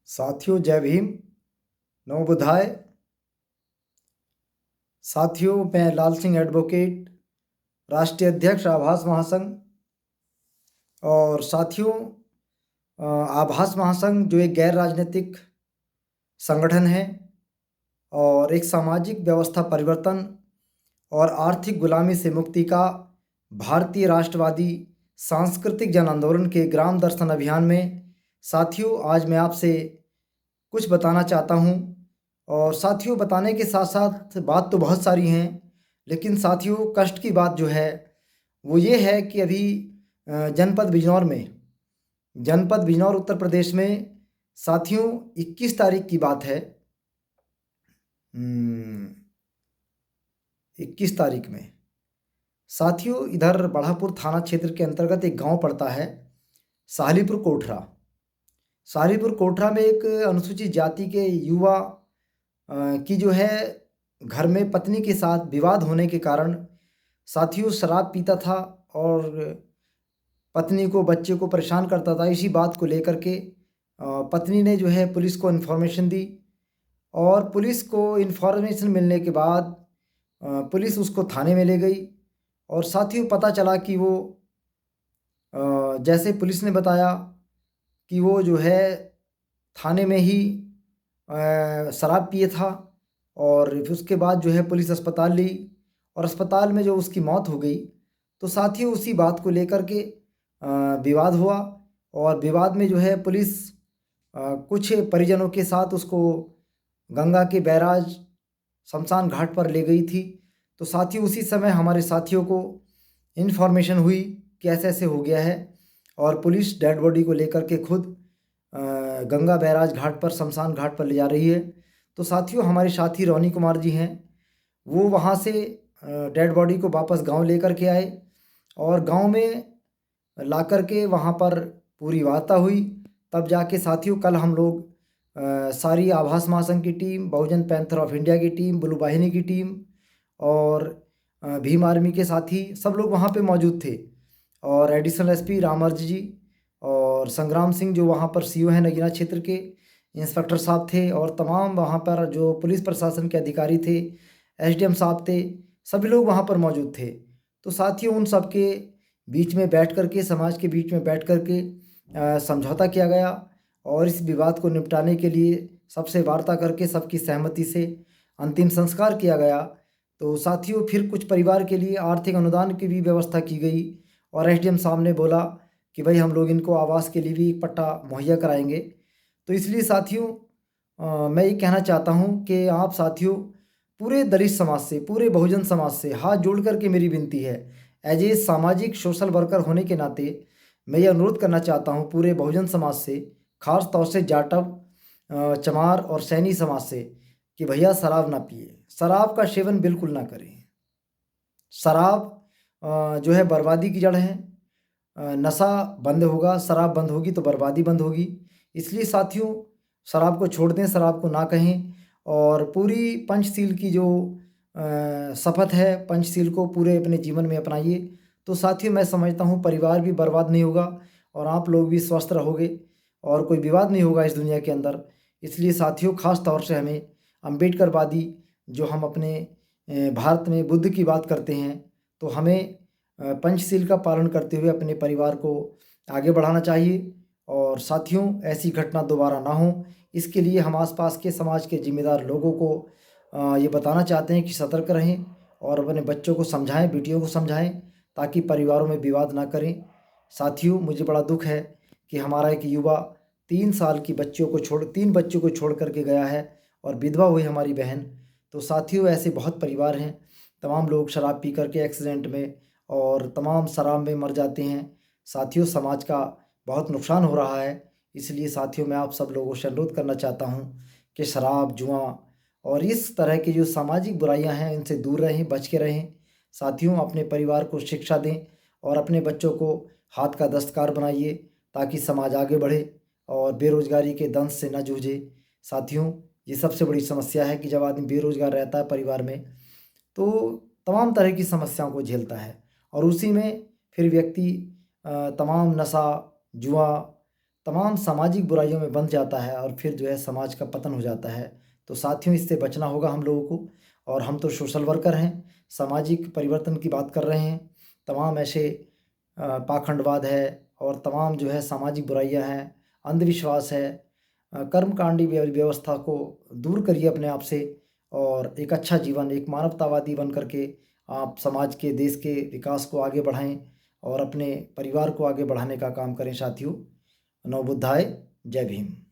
साथियों जय भीम। नमो बुद्धाय। साथियों मैं लाल सिंह एडवोकेट, राष्ट्रीय अध्यक्ष आभास महासंघ। और साथियों आभास महासंघ जो एक गैर राजनीतिक संगठन है और एक सामाजिक व्यवस्था परिवर्तन और आर्थिक गुलामी से मुक्ति का भारतीय राष्ट्रवादी सांस्कृतिक जन आंदोलन के ग्राम दर्शन अभियान में साथियों आज मैं आपसे कुछ बताना चाहता हूँ। और साथियों बताने के साथ साथ बात तो बहुत सारी हैं, लेकिन साथियों कष्ट की बात जो है वो ये है कि अभी जनपद बिजनौर उत्तर प्रदेश में साथियों 21 तारीख की बात है। 21 तारीख में साथियों इधर बढ़ापुर थाना क्षेत्र के अंतर्गत एक गांव पड़ता है साहलीपुर कोठरा। साहलीपुर कोठरा में एक अनुसूचित जाति के युवा की जो है घर में पत्नी के साथ विवाद होने के कारण साथियों शराब पीता था और पत्नी को बच्चे को परेशान करता था। इसी बात को लेकर के पत्नी ने जो है पुलिस को इन्फॉर्मेशन दी और पुलिस को इन्फॉर्मेशन मिलने के बाद पुलिस उसको थाने में ले गई। और साथियों पता चला कि वो जैसे पुलिस ने बताया कि वो जो है थाने में ही शराब पिए था और फिर उसके बाद जो है पुलिस अस्पताल ली और अस्पताल में जो उसकी मौत हो गई। तो साथियों उसी बात को लेकर के विवाद हुआ और विवाद में जो है पुलिस कुछ परिजनों के साथ उसको गंगा के बैराज शमशान घाट पर ले गई थी। तो साथियों उसी समय हमारे साथियों को इन्फॉर्मेशन हुई कि ऐसे ऐसे हो गया है और पुलिस डेड बॉडी को लेकर के खुद गंगा बैराज घाट पर शमशान घाट पर ले जा रही है। तो साथियों हमारे साथी रोनी कुमार जी हैं, वो वहाँ से डेड बॉडी को वापस गांव लेकर के आए और गांव में ला कर के वहाँ पर पूरी वार्ता हुई। तब जाके साथियों कल हम लोग सारी आभास महासंघ की team, Bahujan panther of India की टीम, ब्लू वाहिनी की टीम और भीम आर्मी के साथी सब लोग वहाँ पे मौजूद थे। और एडिशनल एसपी रामर्ज जी और संग्राम सिंह जो वहाँ पर सीओ हैं नगीना क्षेत्र के, इंस्पेक्टर साहब थे और तमाम वहाँ पर जो पुलिस प्रशासन के अधिकारी थे, एसडीएम साहब थे, सभी लोग वहाँ पर मौजूद थे। तो साथियों उन सब के बीच में बैठ कर के, समाज के बीच में बैठ कर के समझौता किया गया और इस विवाद को निपटाने के लिए सबसे वार्ता करके सबकी सहमति से अंतिम संस्कार किया गया। तो साथियों फिर कुछ परिवार के लिए आर्थिक अनुदान की भी व्यवस्था की गई और एसडीएम साहब ने बोला कि भाई हम लोग इनको आवास के लिए भी एक पट्टा मुहैया कराएंगे। तो इसलिए साथियों मैं ये कहना चाहता हूँ कि आप साथियों पूरे दलित समाज से, पूरे बहुजन समाज से हाथ जोड़ करके मेरी विनती है, एज ए सामाजिक सोशल वर्कर होने के नाते मैं ये अनुरोध करना चाहता हूँ पूरे बहुजन समाज से, खास तौर से जाटव, चमार और सैनी समाज से कि भैया शराब ना पिए, शराब का सेवन बिल्कुल ना करें। शराब जो है बर्बादी की जड़ है। नशा बंद होगा, शराब बंद होगी तो बर्बादी बंद होगी। इसलिए साथियों शराब को छोड़ दें, शराब को ना कहें और पूरी पंचशील की जो शपथ है, पंचशील को पूरे अपने जीवन में अपनाइए। तो साथियों मैं समझता हूँ परिवार भी बर्बाद नहीं होगा और आप लोग भी स्वस्थ रहोगे और कोई विवाद नहीं होगा इस दुनिया के अंदर। इसलिए साथियों खास तौर से हमें अम्बेडकरवादी जो हम अपने भारत में बुद्ध की बात करते हैं, तो हमें पंचशील का पालन करते हुए अपने परिवार को आगे बढ़ाना चाहिए। और साथियों ऐसी घटना दोबारा ना हो, इसके लिए हम आसपास के समाज के जिम्मेदार लोगों को ये बताना चाहते हैं कि सतर्क रहें और अपने बच्चों को समझाएं, बेटियों को समझाएं ताकि परिवारों में विवाद ना करें। साथियों मुझे बड़ा दुख है कि हमारा एक युवा 3 बच्चों को छोड़ करके गया है और विधवा हुई हमारी बहन। तो साथियों ऐसे बहुत परिवार हैं, तमाम लोग शराब पी करके एक्सीडेंट में और तमाम शराब में मर जाते हैं। साथियों समाज का बहुत नुकसान हो रहा है। इसलिए साथियों मैं आप सब लोगों से अनुरोध करना चाहता हूँ कि शराब, जुआ और इस तरह की जो सामाजिक बुराइयां हैं इनसे दूर रहें, बच के रहें। साथियों अपने परिवार को शिक्षा दें और अपने बच्चों को हाथ का दस्तकार बनाइए ताकि समाज आगे बढ़े और बेरोजगारी के दंश से न जूझे। साथियों ये सबसे बड़ी समस्या है कि जब आदमी बेरोजगार रहता है परिवार में तो तमाम तरह की समस्याओं को झेलता है और उसी में फिर व्यक्ति तमाम नशा, जुआ, तमाम सामाजिक बुराइयों में बंध जाता है और फिर जो है समाज का पतन हो जाता है। तो साथियों, इससे बचना होगा हम लोगों को। और हम तो सोशल वर्कर हैं, सामाजिक परिवर्तन की बात कर रहे हैं। तमाम ऐसे पाखंडवाद है और तमाम जो है सामाजिक बुराइयां हैं, अंधविश्वास है, कर्मकांडी व्यवस्था को दूर करिए अपने आप से और एक अच्छा जीवन, एक मानवतावादी बन करके आप समाज के, देश के विकास को आगे बढ़ाएं और अपने परिवार को आगे बढ़ाने का काम करें साथियों। नव बुद्धाय, जय भीम।